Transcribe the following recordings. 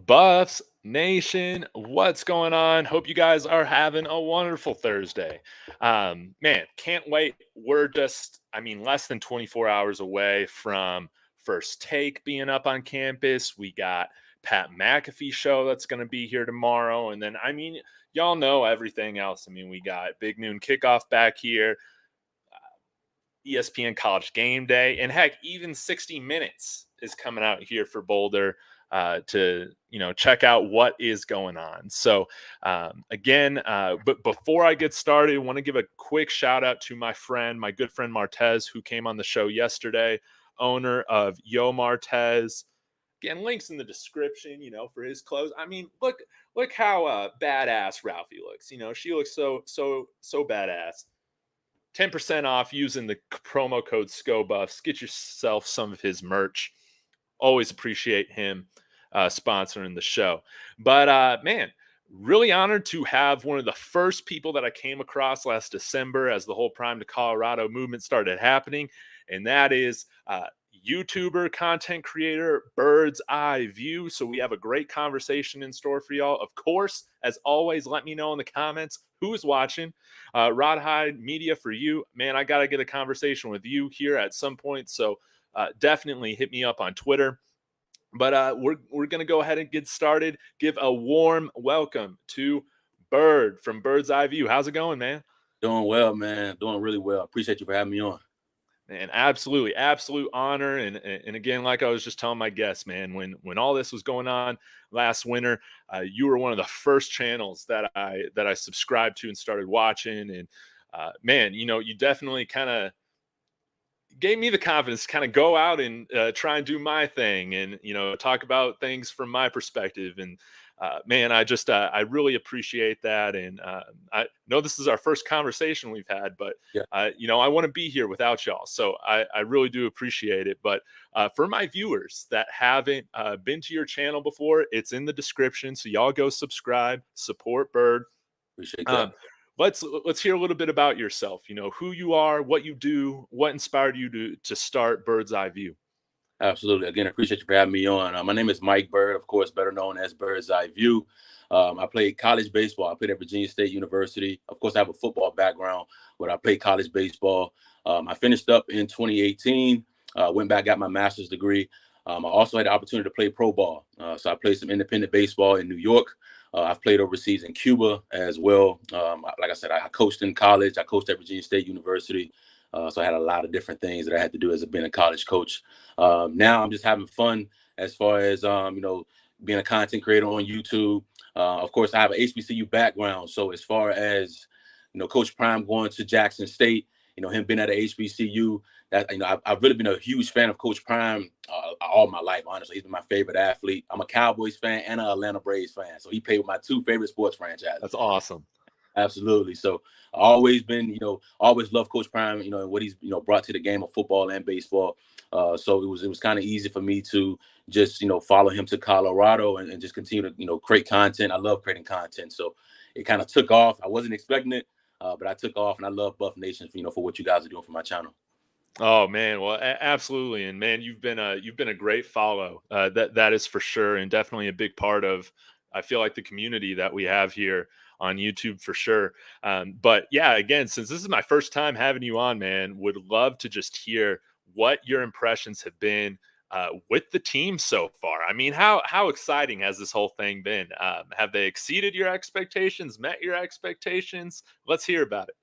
Buffs Nation, what's going on? Hope you guys are having a wonderful Thursday. Man, can't wait. We're less than 24 hours away from First Take being up on campus. We got Pat McAfee show that's going to be here tomorrow. And then, y'all know everything else. We got Big Noon Kickoff back here, ESPN College Game Day, and heck, even 60 Minutes is coming out here for Boulder to check out what is going on. So but before I get started, I want to give a quick shout out to my good friend Martez, who came on the show yesterday, owner of Yo Martez. Again, links in the description, for his clothes. Look how badass Ralphie looks. She looks so badass. 10% off using the promo code SCOBuffs. Get yourself some of his merch. Always appreciate him sponsoring the show. But man, really honored to have one of the first people that I came across last December as the whole Prime to Colorado movement started happening. And that is YouTuber, content creator, Bird's Eye View. So we have a great conversation in store for y'all. Of course, as always, let me know in the comments who's watching. Rod Hyde Media for you. Man, I got to get a conversation with you here at some point. So definitely hit me up on Twitter. But we're going to go ahead and get started. Give a warm welcome to Bird from Bird's Eye View. How's it going, man? Doing well, man. Doing really well. Appreciate you for having me on. Man, absolutely. Absolute honor. And again, like I was just telling my guests, man, when all this was going on last winter, you were one of the first channels that I subscribed to and started watching. And man, you definitely kind of gave me the confidence to kind of go out and try and do my thing and, talk about things from my perspective. And man, I really appreciate that. And I know this is our first conversation we've had, but, Yeah. I want to be here without y'all. So I really do appreciate it. But for my viewers that haven't been to your channel before, it's in the description. So y'all go subscribe, support Bird. Appreciate that. Let's hear a little bit about yourself. Who you are, what you do, what inspired you to start Bird's Eye View. Absolutely. Again, appreciate you for having me on. My name is Mike Bird, of course, better known as Bird's Eye View. I played college baseball. I played at Virginia State University. Of course, I have a football background, but I played college baseball. I finished up in 2018, went back, got my master's degree. I also had the opportunity to play pro ball. So I played some independent baseball in New York. I've played overseas in Cuba as well. Like I said, I coached in college. I coached at Virginia State University. So I had a lot of different things that I had to do as being a college coach. Now I'm just having fun as far as, being a content creator on YouTube. Of course, I have an HBCU background. So as far as, Coach Prime going to Jackson State, him being at a HBCU, that, I've really been a huge fan of Coach Prime all my life, honestly. He's been my favorite athlete. I'm a Cowboys fan and an Atlanta Braves fan. So he played with my two favorite sports franchises. That's awesome. Absolutely. So I always been, always loved Coach Prime, and what he's, brought to the game of football and baseball. So it was kind of easy for me to just, follow him to Colorado and just continue to, create content. I love creating content. So it kind of took off. I wasn't expecting it, but I took off, and I love Buff Nation, for what you guys are doing for my channel. Oh man, well, absolutely, and man, you've been a great follow. That is for sure, and definitely a big part of, I feel like, the community that we have here on YouTube for sure. But yeah, again, since this is my first time having you on, man, would love to just hear what your impressions have been with the team so far. How exciting has this whole thing been? Have they exceeded your expectations? Met your expectations? Let's hear about it.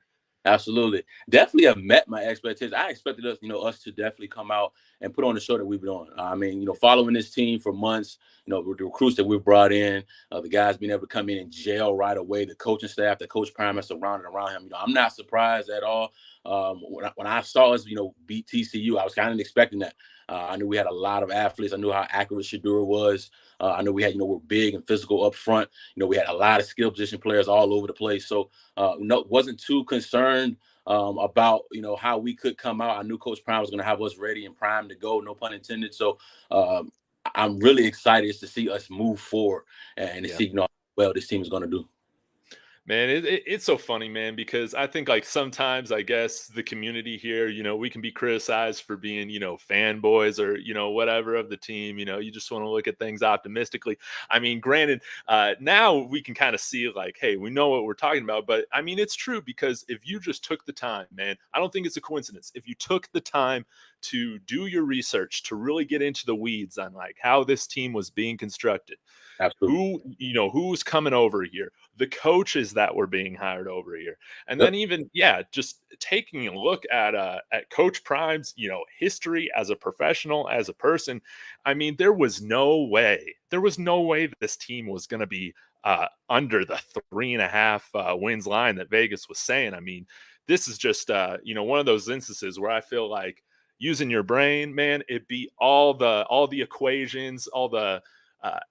Absolutely. Definitely have met my expectations. I expected us to definitely come out and put on the show that we've been on. Following this team for months, the recruits that we've brought in, the guys being able to come in and gel right away, the coaching staff, the Coach Prime has surrounded around him. I'm not surprised at all. When I saw us, beat TCU, I was kind of expecting that. I knew we had a lot of athletes. I knew how accurate Shadura was. I knew we had, we're big and physical up front. We had a lot of skill position players all over the place. So, wasn't too concerned about, how we could come out. I knew Coach Prime was going to have us ready and primed to go, no pun intended. So I'm really excited to see us move forward and to see, how well this team is going to do. Man, it's so funny, man, because I think like sometimes I guess the community here, we can be criticized for being, fanboys or, whatever of the team. You just want to look at things optimistically. I mean, granted, now we can kind of see like, hey, we know what we're talking about. But I mean, it's true because if you just took the time, man, I don't think it's a coincidence. If you took the time to do your research, to really get into the weeds on like how this team was being constructed, Absolutely. who's coming over here, the coaches that were being hired over here, and Yep. then even just taking a look at Coach Prime's history as a professional, as a person. I mean, there was no way this team was going to be under the 3.5 wins line that Vegas was saying. I mean, this is just one of those instances where I feel like using your brain, man, it beat all the equations, all the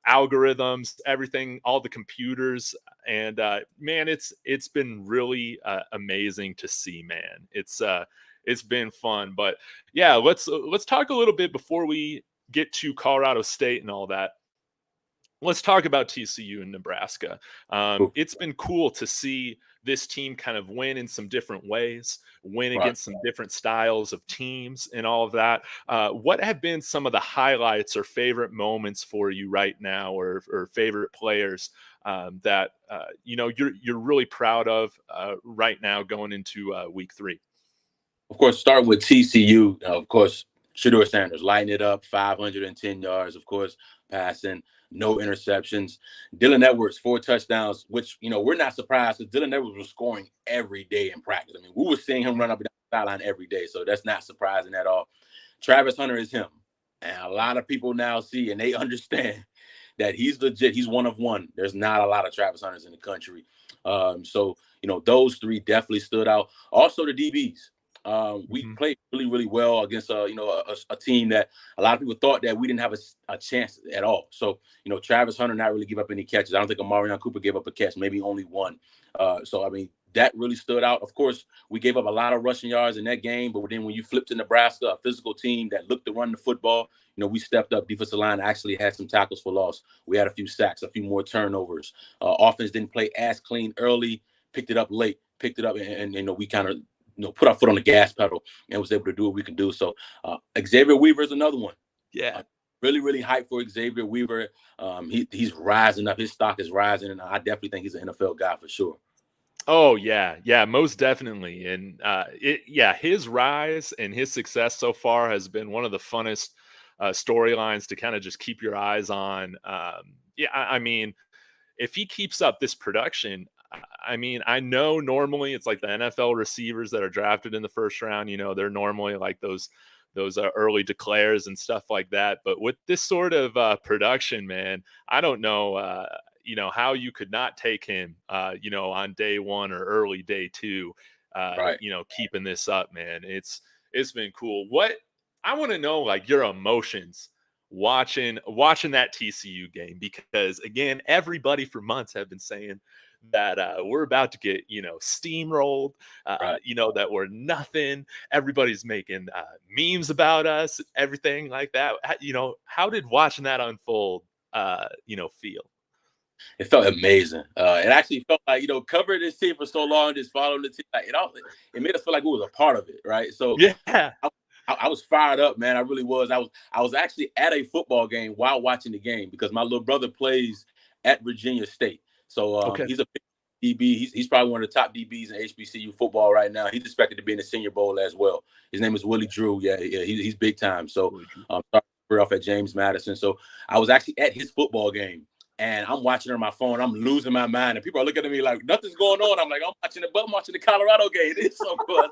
algorithms, everything, all the computers, and man, it's been really amazing to see, man. It's been fun, but yeah, let's talk a little bit before we get to Colorado State and all that. Let's talk about TCU and Nebraska. Ooh, It's been cool to see this team kind of win in some different ways, win right. against some different styles of teams and all of that. What have been some of the highlights or favorite moments for you right now, or favorite players that you're really proud of right now going into week 3? Of course, starting with TCU, of course, Shador Sanders lighting it up, 510 yards, of course, passing, no interceptions. Dylan Edwards, 4 touchdowns, which, we're not surprised because Dylan Edwards was scoring every day in practice. I mean, we were seeing him run up and down the sideline every day, so that's not surprising at all. Travis Hunter is him. And a lot of people now see and they understand that he's legit. He's one of one. There's not a lot of Travis Hunters in the country. So, those 3 definitely stood out. Also, the DBs. We Mhm. played really, really well against a team that a lot of people thought that we didn't have a chance at all. So, Travis Hunter not really give up any catches. I don't think Amarion Cooper gave up a catch, maybe only one. So, I mean, that really stood out. Of course, we gave up a lot of rushing yards in that game, but then when you flip to Nebraska, a physical team that looked to run the football, we stepped up. Defensive line actually had some tackles for loss. We had a few sacks, a few more turnovers. Offense didn't play as clean early, picked it up late, picked it up, and we kind of put our foot on the gas pedal and was able to do what we can do. So Xavier Weaver is another one. Yeah. Really, really hyped for Xavier Weaver. He's rising up. His stock is rising, and I definitely think he's an NFL guy for sure. Oh yeah, most definitely, and his rise and his success so far has been one of the funnest storylines to kind of just keep your eyes on. I mean, if he keeps up this production, I mean, I know normally it's like the NFL receivers that are drafted in the first round. They're normally like those early declares and stuff like that. But with this sort of production, man, I don't know. How you could not take him, on day 1 or early day 2, Right. keeping this up, man. It's been cool. What I want to know, like your emotions watching that TCU game, because again, everybody for months have been saying that we're about to get steamrolled, Right. that we're nothing. Everybody's making memes about us, everything like that. How did watching that unfold feel? It felt amazing. It actually felt like covering this team for so long, just following the team. Like it made us feel like we was a part of it, right? So Yeah. I was fired up, man. I really was. I was actually at a football game while watching the game because my little brother plays at Virginia State. So Okay. he's a big DB. He's probably one of the top DBs in HBCU football right now. He's expected to be in the Senior Bowl as well. His name is Willie Drew. Yeah, he's big time. So started off at James Madison. So I was actually at his football game. And I'm watching it on my phone. I'm losing my mind. And people are looking at me like, nothing's going on. I'm like, I'm watching the Colorado game. It's so cool.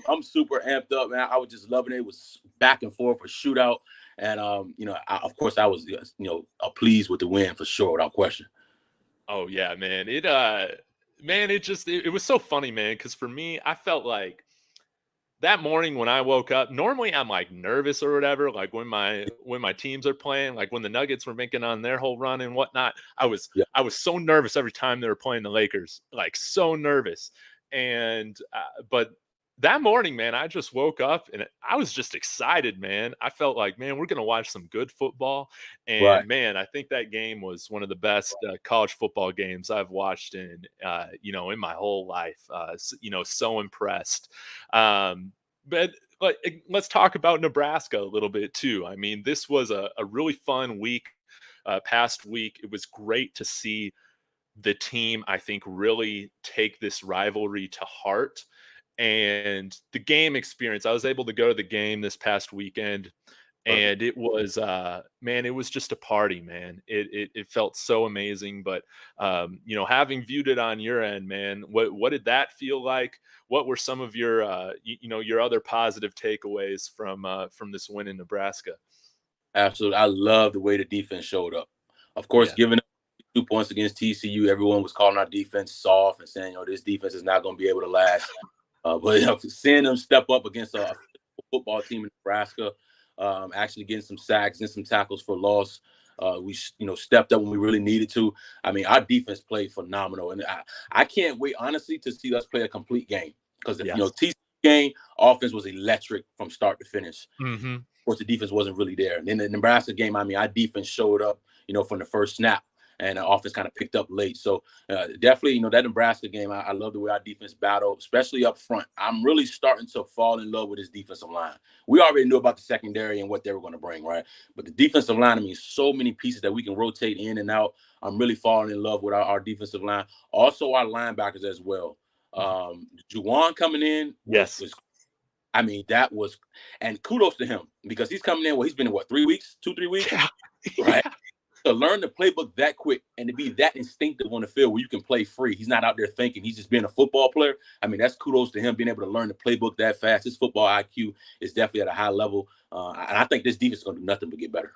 I'm super amped up, man. I was just loving it. It was back and forth, a shootout. And, of course, I was, pleased with the win for sure, without question. Oh yeah, man. It was so funny, man, because for me, I felt like that morning when I woke up, normally I'm like nervous or whatever, like when my teams are playing, like when the Nuggets were making on their whole run and whatnot. I was Yeah. I was so nervous every time they were playing the Lakers, like so nervous. And but that morning, man, I just woke up and I was just excited, man. I felt like, man, we're going to watch some good football. Right. And man, I think that game was one of the best college football games I've watched in my whole life. So impressed. But let's talk about Nebraska a little bit too. I mean, this was a really fun week, past week. It was great to see the team, I think, really take this rivalry to heart. And the game experience, I was able to go to the game this past weekend, Perfect. and it was man, it was just a party, man. It felt so amazing. But having viewed it on your end, man, what did that feel like? What were some of your your other positive takeaways from this win in Nebraska? Absolutely. I love the way the defense showed up. Of course, Yeah. giving up 2 points against TCU, everyone was calling our defense soft and saying, this defense is not going to be able to last. But seeing them step up against a football team in Nebraska, actually getting some sacks and some tackles for loss, we stepped up when we really needed to. I mean, our defense played phenomenal, and I can't wait honestly to see us play a complete game because if Yes. TCU game offense was electric from start to finish. Hmm. Of course, the defense wasn't really there. And in the Nebraska game, I mean, our defense showed up, from the first snap, and the offense kind of picked up late. So definitely, that Nebraska game, I love the way our defense battled, especially up front. I'm really starting to fall in love with this defensive line. We already knew about the secondary and what they were going to bring, right? But the defensive line, I mean, so many pieces that we can rotate in and out. I'm really falling in love with our defensive line. Also, our linebackers as well. Juwan coming in Yes. was I mean, that was, and kudos to him because he's coming in. Well, he's been in 3 weeks, 2, 3 weeks, Yeah. right? Yeah. To learn the playbook that quick and to be that instinctive on the field where you can play free. He's not out there thinking. He's just being a football player. I mean, that's kudos to him being able to learn the playbook that fast. His football IQ is definitely at a high level, and I think this defense is going to do nothing but get better.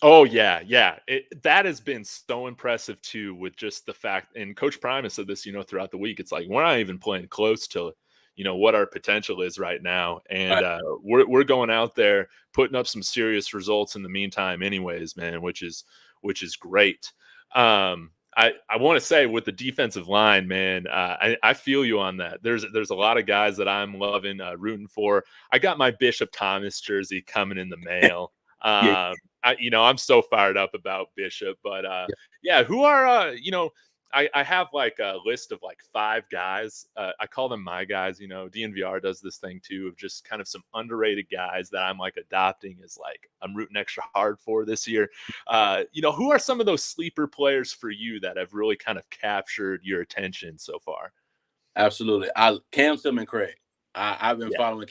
Oh yeah, yeah. That has been so impressive too, with just the fact, and Coach Prime has said this, throughout the week. It's like we're not even playing close to, what our potential is right now, and Right. we're going out there putting up some serious results in the meantime, anyways, man, which is great. I want to say with the defensive line, man, I feel you on that. There's a lot of guys that I'm loving, rooting for. I got my Bishop Thomas jersey coming in the mail. Yeah, I'm so fired up about Bishop, but yeah, yeah, who are I have like a list of like 5 guys. I call them my guys. DNVR does this thing too of just kind of some underrated guys that I'm like adopting as like I'm rooting extra hard for this year. Who are some of those sleeper players for you that have really kind of captured your attention so far? absolutely. Cam Tillman Craig. I've been Yeah. following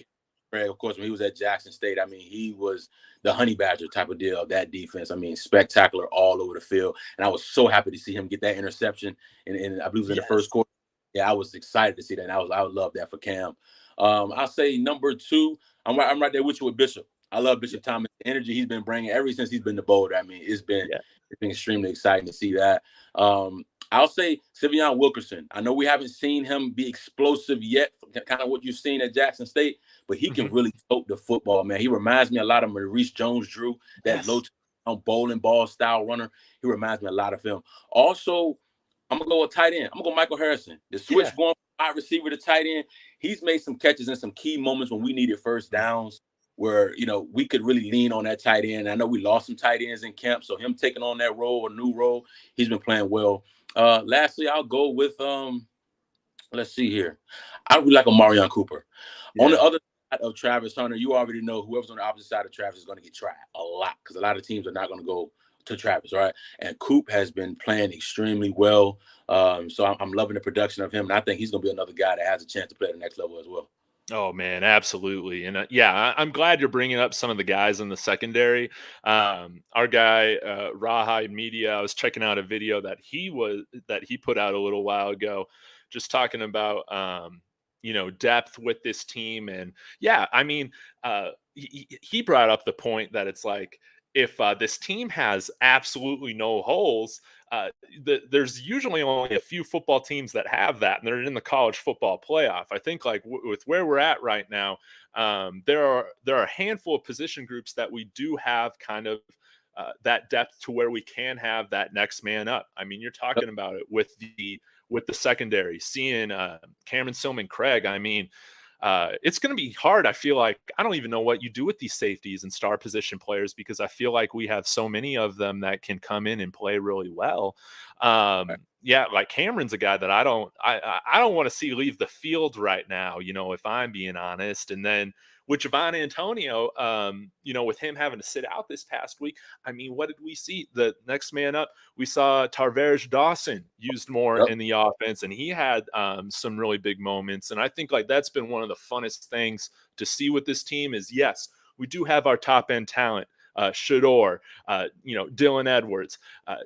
Craig, of course, when he was at Jackson State. I mean, he was the honey badger type of deal of that defense. I mean, spectacular all over the field. And I was so happy to see him get that interception. And I believe it was in the first Yes. quarter. Yeah, I was excited to see that. And I would love that for Cam. I'll say number 2, I'm right there with you with Bishop. I love Yeah. Bishop Thomas. The energy he's been bringing ever since he's been to Boulder. I mean, Yeah. it's been extremely exciting to see that. I'll say Sivion Wilkerson. I know we haven't seen him be explosive yet, kind of what you've seen at Jackson State, but he can Mhm. really tote the football, man. He reminds me a lot of Maurice Jones-Drew, that low Yes. bowling ball style runner. He reminds me a lot of him. Also, I'm gonna go with tight end. I'm gonna go Michael Harrison. The Yeah. switch going from wide receiver to tight end. He's made some catches in some key moments when we needed first downs, where we could really lean on that tight end. I know we lost some tight ends in camp, so him taking on that role, a new role, he's been playing well. Lastly, I'll go with let's see here. I really like Omarion Cooper. On the Yeah. other side of Travis Hunter, you already know whoever's on the opposite side of Travis is going to get tried a lot because a lot of teams are not going to go to Travis, right? And Coop has been playing extremely well. So I'm loving the production of him, and I think he's going to be another guy that has a chance to play at the next level as well. Oh man, absolutely, and yeah, I'm glad you're bringing up some of the guys in the secondary. Our guy Rawhide Media, I was checking out a video that he put out a little while ago, just talking about depth with this team, and yeah, I mean, he brought up the point that it's like if this team has absolutely no holes, there's usually only a few football teams that have that, and they're in the college football playoff. I think like with where we're at right now, there are a handful of position groups that we do have kind of that depth to where we can have that next man up. I mean, you're talking about it with the secondary, seeing Cameron Silman Craig. I mean, it's going to be hard. I feel like I don't even know what you do with these safeties and star position players, because I feel like we have so many of them that can come in and play really well. Yeah, like Cameron's a guy that I don't want to see leave the field right now, if I'm being honest. And then with Javon Antonio, with him having to sit out this past week, I mean, what did we see? The next man up, we saw Tarvarish Dawson used more Yep. in the offense, and he had some really big moments. And I think like that's been one of the funnest things to see with this team is, yes, we do have our top end talent. Shador, Dylan Edwards,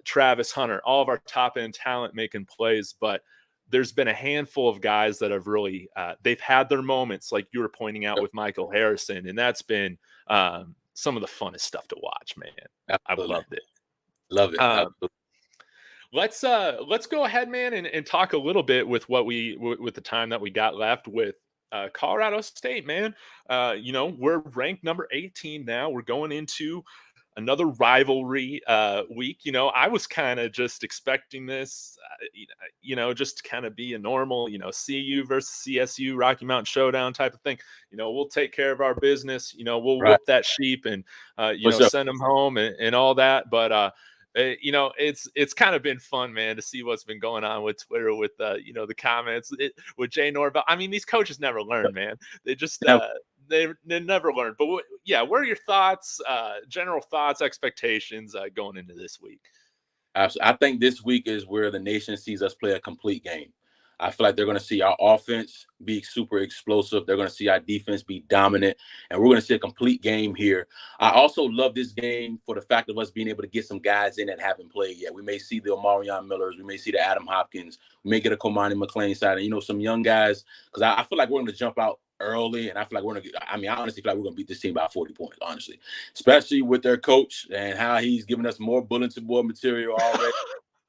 Travis Hunter, all of our top end talent making plays, but there's been a handful of guys that have really they've had their moments, like you were pointing out Yep. with Michael Harrison, and that's been some of the funnest stuff to watch, man. Absolutely. I've loved it. Love it. Absolutely. Let's go ahead, man, and talk a little bit with with the time that we got left with Colorado State, man. We're ranked number 18 now. We're going into another rivalry week. I was kind of just expecting this, just to kind of be a normal, CU versus CSU Rocky Mountain Showdown type of thing. We'll take care of our business. We'll Right. whoop that sheep and For sure. send them home and all that. But it's kind of been fun, man, to see what's been going on with Twitter with the comments with Jay Norvell. I mean, these coaches never learn, man. They just they never learn. But what are your thoughts, general thoughts, expectations going into this week? Absolutely. I think this week is where the nation sees us play a complete game. I feel like they're going to see our offense be super explosive. They're going to see our defense be dominant, and we're going to see a complete game here. I also love this game for the fact of us being able to get some guys in that haven't played yet. We may see the Omarion Millers. We may see the Adam Hopkins. We may get a Komani McLean side, and, some young guys, because I feel like we're going to jump out early, and I feel like we're going to I honestly feel like we're going to beat this team by 40 points, honestly, especially with their coach and how he's giving us more bulletin board material already.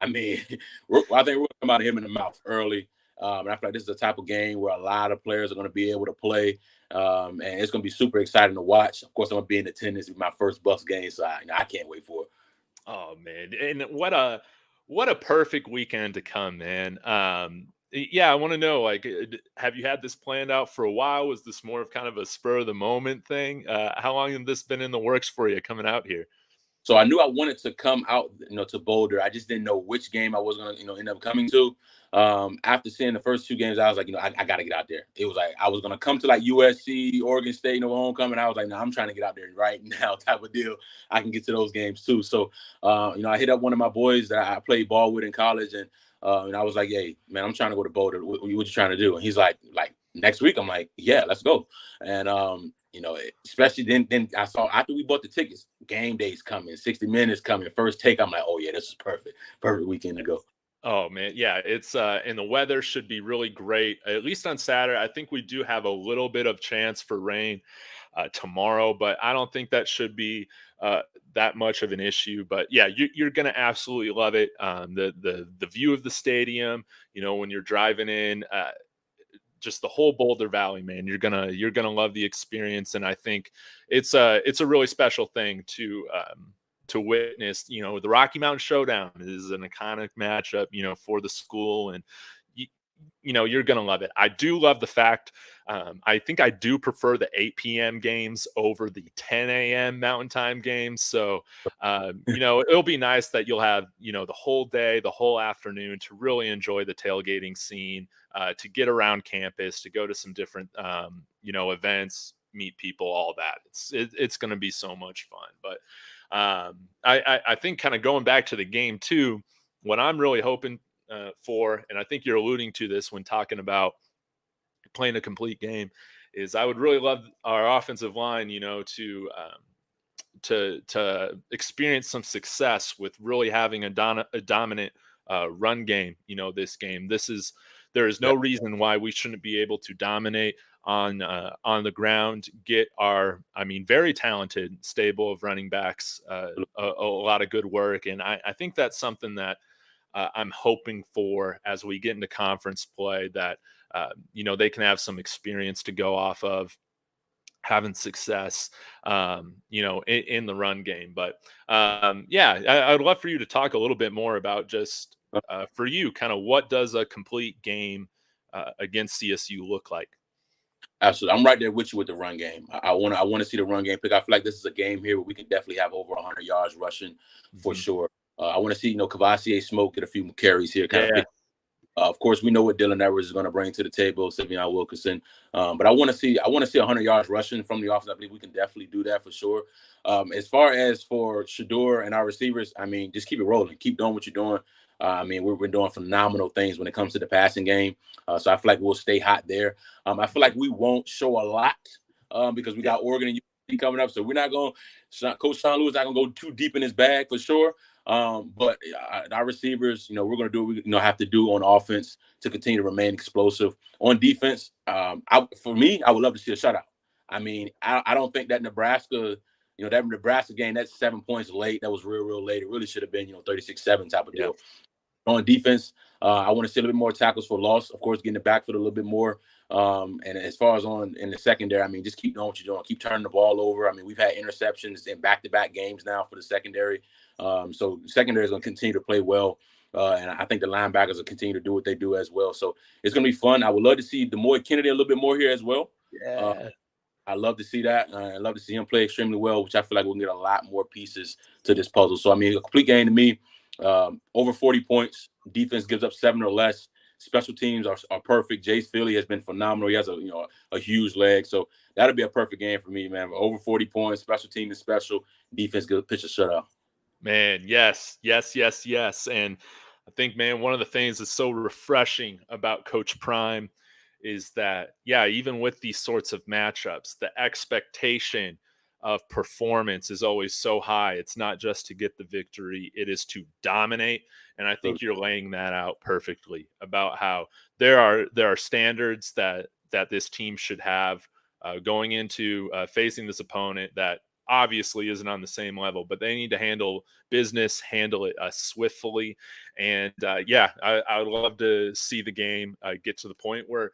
I think we're going to come out of him in the mouth early. And I feel like this is the type of game where a lot of players are going to be able to play. And it's going to be super exciting to watch. Of course, I'm going to be in attendance with my first Bucks game, so I can't wait for it. Oh, man. And what a perfect weekend to come, man. Yeah, I want to know, like, have you had this planned out for a while? Was this more of kind of a spur of the moment thing? How long has this been in the works for you coming out here? So I knew I wanted to come out, to Boulder. I just didn't know which game I was going to, end up coming to. After seeing the first two games, I was like, I got to get out there. It was like I was going to come to like USC, Oregon State, homecoming. I was like, no, I'm trying to get out there right now type of deal. I can get to those games too. So, I hit up one of my boys that I played ball with in college, and I was like, hey, man, I'm trying to go to Boulder. What you trying to do? And he's like next week. I'm like, yeah, let's go. And, especially then I saw after we bought the tickets, game day's coming, 60 minutes coming, first take. I'm like, oh yeah, this is perfect weekend to go. Oh man, yeah, it's and the weather should be really great. At least on Saturday, I think we do have a little bit of chance for rain tomorrow, but I don't think that should be that much of an issue. But yeah, you're going to absolutely love it. The view of the stadium, when you're driving in. Just the whole Boulder Valley, man. You're gonna love the experience, and I think it's a really special thing to witness. The Rocky Mountain Showdown is an iconic matchup, for the school, and you're gonna love it. I do love the fact. I think I do prefer the 8 p.m. games over the 10 a.m. Mountain Time games. So, it'll be nice that you'll have, the whole day, the whole afternoon to really enjoy the tailgating scene, to get around campus, to go to some different, events, meet people, all that. It's going to be so much fun. But I think kind of going back to the game too, what I'm really hoping for, and I think you're alluding to this when talking about playing a complete game, is I would really love our offensive line, to experience some success with really having a dominant run game. This game, there is no reason why we shouldn't be able to dominate on the ground, get our, very talented stable of running backs, a lot of good work. And I think that's something that I'm hoping for as we get into conference play, that, they can have some experience to go off of having success, in the run game. But I'd love for you to talk a little bit more about just for you, kind of what does a complete game against CSU look like? Absolutely. I'm right there with you with the run game. I want to see the run game pick. I feel like this is a game here where we can definitely have over 100 yards rushing for sure. I want to see, Kavasier Smoke get a few carries here, kind of pick. Of course, we know what Dylan Edwards is going to bring to the table, Savion Wilkerson. But I want to see 100 yards rushing from the offense. I believe we can definitely do that for sure. As far as for Shador and our receivers, I mean, just keep it rolling. Keep doing what you're doing. I mean, we're doing phenomenal things when it comes to the passing game. So I feel like we'll stay hot there. I feel like we won't show a lot because we got Oregon and USC coming up. So we're not going – Coach Sean Lewis not going to go too deep in his bag for sure. But our receivers, we're going to do what we have to do on offense to continue to remain explosive. On defense, for me, I would love to see a shutout. I mean, I don't think that Nebraska – that Nebraska game, that's 7 points late. That was real late. It really should have been, 36-7 type of deal. On defense, I want to see a little bit more tackles for loss. Of course, getting the backfield a little bit more. And as far as in the secondary, I mean, just keep doing what you're doing. Keep turning the ball over. I mean, we've had interceptions in back-to-back games now for the secondary. So the secondary is going to continue to play well. And I think the linebackers will continue to do what they do as well. So it's going to be fun. I would love to see Demoy Kennedy a little bit more here as well. Yeah. I love to see that. I love to see him play extremely well, which I feel like we'll get a lot more pieces to this puzzle. So, I mean, a complete game to me, over 40 points. Defense gives up 7 or less. Special teams are perfect. Jace Philly has been phenomenal. He has a huge leg. So that'll be a perfect game for me, man. Over 40 points. Special team is special. Defense gives pitch a shutout. Man, yes. And I think, man, one of the things that's so refreshing about Coach Prime is that, even with these sorts of matchups, the expectation of performance is always so high. It's not just to get the victory, it is to dominate. And I think you're laying that out perfectly about how there are standards that this team should have going into facing this opponent that obviously isn't on the same level, but they need to handle business, handle it swiftly. And I would love to see the game get to the point where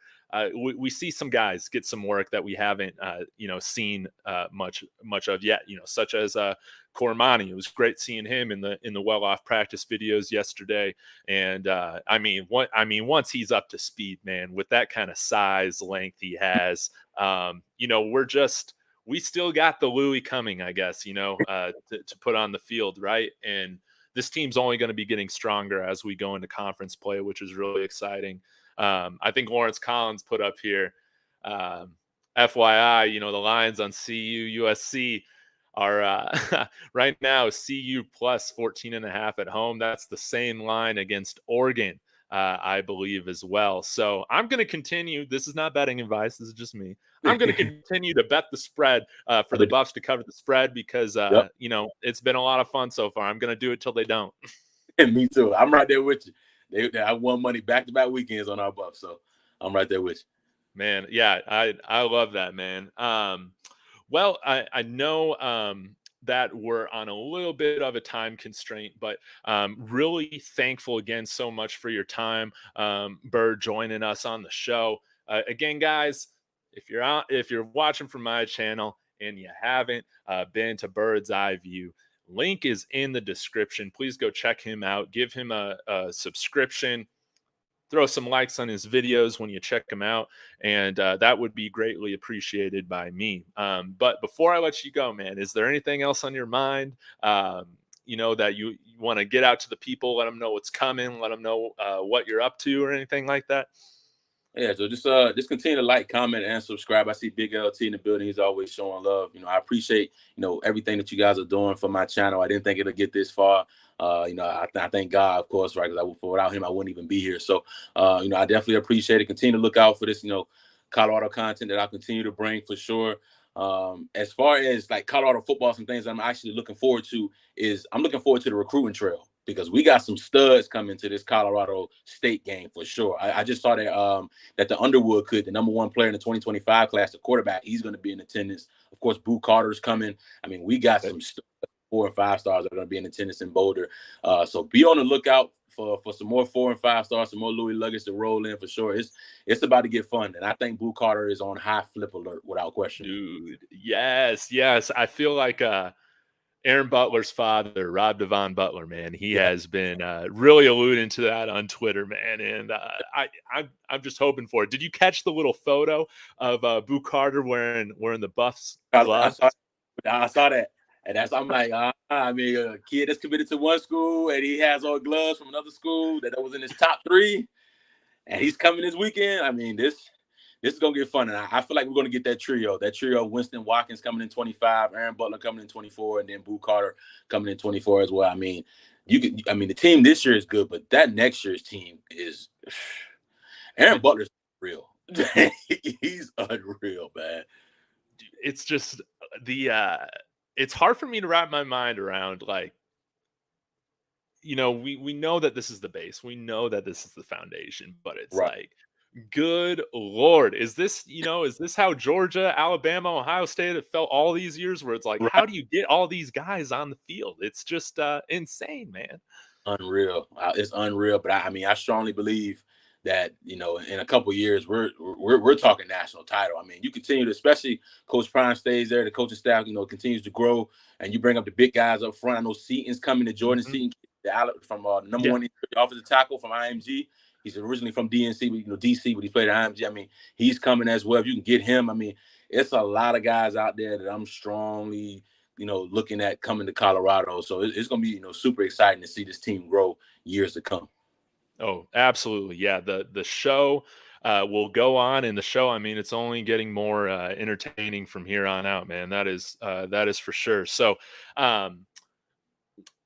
we see some guys get some work that we haven't, seen much of yet. Such as Cormani. It was great seeing him in the well-off practice videos yesterday. And once he's up to speed, man, with that kind of size, length he has, we still got the Louis coming, I guess, to put on the field, right? And this team's only going to be getting stronger as we go into conference play, which is really exciting. I think Lawrence Collins put up here, FYI, the lines on CU USC are right now CU plus 14.5 at home. That's the same line against Oregon, I believe, as well. So I'm going to continue. This is not betting advice. This is just me. I'm going to continue to bet the spread for the Buffs to cover the spread because, it's been a lot of fun so far. I'm going to do it till they don't. Me too. I'm right there with you. I won money back-to-back weekends on our Buffs, so I'm right there with you. Man, yeah, I love that, man. Well, I know that we're on a little bit of a time constraint, but really thankful again so much for your time, Bird, joining us on the show. Again, guys, if you're watching from my channel and you haven't been to Bird's Eye View, link is in the description. Please go check him out. Give him a subscription. Throw some likes on his videos when you check him out, and that would be greatly appreciated by me. But before I let you go, man, is there anything else on your mind, that you want to get out to the people, let them know what's coming, let them know what you're up to or anything like that? Yeah, so just continue to like, comment, and subscribe. I see Big LT in the building. He's always showing love. I appreciate, everything that you guys are doing for my channel. I didn't think it'll get this far. I thank God, of course, right? Because without him, I wouldn't even be here. So, I definitely appreciate it. Continue to look out for this, Colorado content that I'll continue to bring for sure. As far as like Colorado football, some things I'm actually looking forward to I'm looking forward to the recruiting trail, because we got some studs coming to this Colorado State game for sure. I just saw that the Underwood the number 1 player in the 2025 class, the quarterback, he's going to be in attendance. Of course, Boo Carter's coming. I mean, we got some 4 and 5 stars that are going to be in attendance in Boulder. So be on the lookout for some more 4 and 5 stars, some more Louis luggage to roll in for sure. It's about to get fun, and I think Boo Carter is on high flip alert without question. Dude, yes. I feel like Aaron Butler's father, Rob Devon Butler, man, he has been really alluding to that on Twitter, man, and I'm just hoping for it. Did you catch the little photo of Boo Carter wearing the Buffs gloves? I saw that, and I'm like, I mean, a kid that's committed to one school and he has all gloves from another school that was in his top 3, and he's coming this weekend. I mean, this is gonna get fun, and I feel like we're gonna get that trio. Winston Watkins coming in 25, Aaron Butler coming in 24, and then Boo Carter coming in 24 as well. I mean, the team this year is good, but that next year's team is Aaron Butler's real. He's unreal, man. It's just it's hard for me to wrap my mind around, like, we know that this is the base. We know that this is the foundation, but it's right. like, good Lord, is this how Georgia, Alabama, Ohio State have felt all these years, where it's like, right. How do you get all these guys on the field? It's just insane, man. Unreal. It's unreal. But I strongly believe that, in a couple of years, we're talking national title. I mean, you continue to, especially Coach Prime stays there, the coaching staff, continues to grow, and you bring up the big guys up front. I know Seaton's coming to Jordan Seaton, from number one offensive tackle from IMG. He's originally from DNC, but DC, but he played at IMG. I mean, he's coming as well. If you can get him, I mean, it's a lot of guys out there that I'm strongly, looking at coming to Colorado. So it's going to be, super exciting to see this team grow years to come. Oh, absolutely. Yeah. The show will go on, and the show, I mean, it's only getting more entertaining from here on out, man. That is for sure. So,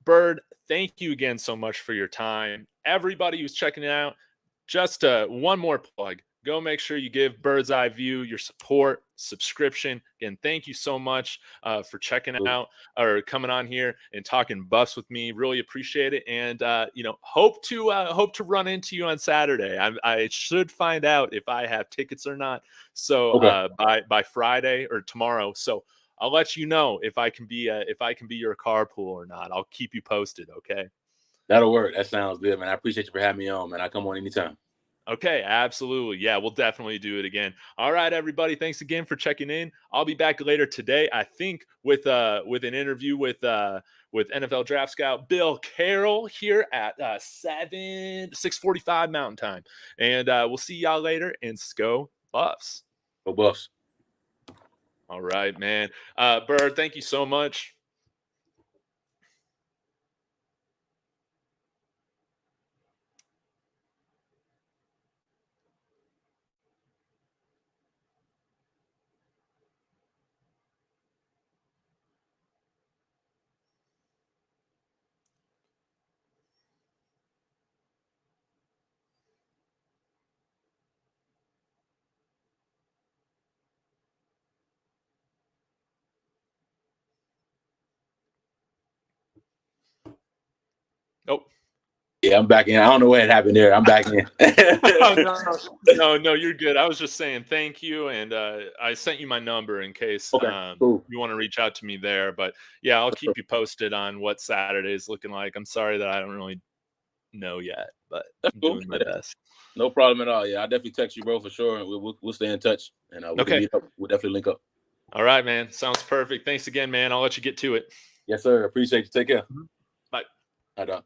Bird, thank you again so much for your time. Everybody who's checking it out, just one more plug. Go make sure you give Bird's Eye View your support, subscription. Again, thank you so much for checking it out, or coming on here and talking Buffs with me. Really appreciate it, and hope to run into you on Saturday. I should find out if I have tickets or not. So by Friday or tomorrow. So I'll let you know if I can be your carpool or not. I'll keep you posted. Okay. That'll work. That sounds good, man. I appreciate you for having me on, man. I come on anytime. Okay, absolutely. Yeah, we'll definitely do it again. All right, everybody. Thanks again for checking in. I'll be back later today, I think, with an interview with NFL draft scout Bill Carroll here at 6:45 Mountain Time. And we'll see y'all later, and Go Buffs. Go Buffs. All right, man. Bird, thank you so much. Oh. Yeah, I'm back in. I don't know what happened there. I'm back in. No, you're good. I was just saying thank you, and I sent you my number in case cool. You want to reach out to me there. But yeah, I'll keep you posted on what Saturday is looking like. I'm sorry that I don't really know yet, but I'm doing my best. No problem at all. Yeah, I'll definitely text you, bro, for sure. We'll stay in touch, and we'll meet up. We'll definitely link up. All right, man. Sounds perfect. Thanks again, man. I'll let you get to it. Yes, sir. Appreciate you. Take care. Bye. Bye, Doc.